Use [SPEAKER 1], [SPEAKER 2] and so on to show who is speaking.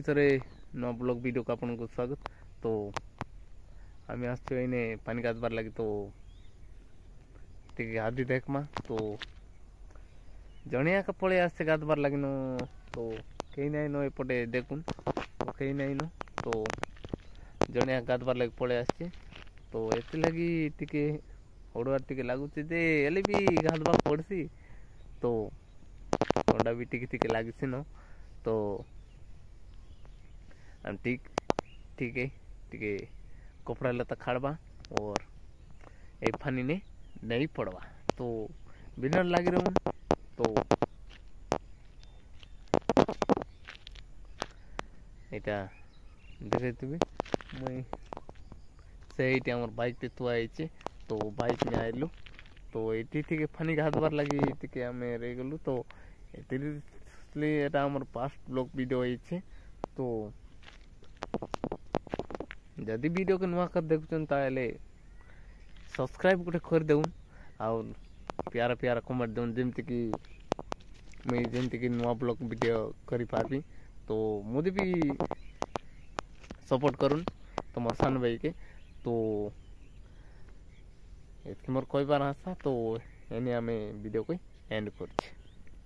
[SPEAKER 1] थे नवा blog video का आपको स्वागत। तो आम आसने पानी गाधबार लगे तो हादी देखमा तो जनिया का पड़े आसते गाधबार लगे न तो कहीं नहीं न एपटे देखुन तो कहीं नहीं न तो जनिया गाधबार लगे पड़े आसचे तो एति लगी टिके हड़ुआर टिके लगुचे जे एले भी गाधबार पड़सी तो थंडा भी टिके टिके लगी न तो हम ठीक है टिके कपड़ा लता खाड़बा और ए फानी ने नहीं पड़वा तो बिना लगी रहून तो এটা দেখেছিবি মুই সেইটি আমার বাইকটি থুয়াইছে তো বাইক নিয়ে আইলু তো এটি থেকে ফানি ঘাতবার লাগি থেকে আমি রয়ে গেলু তো এটি এটা আমার ফার্স্ট ব্লগ ভিডিও হয়েছে তো जदि वीडियो के नुआ कर देखुन ताले सब्सक्राइब गोटे कर देउन और प्यारा प्यारा कमेंट देउन जेमति कि मैं जेमति कि नुआ ब्लॉग वीडियो करि पारबी तो मुझे भी सपोर्ट करुन तुम सान भाई के तो एतकी मोर कोई बार आशा तो एने आमे वीडियो को एंड करछे।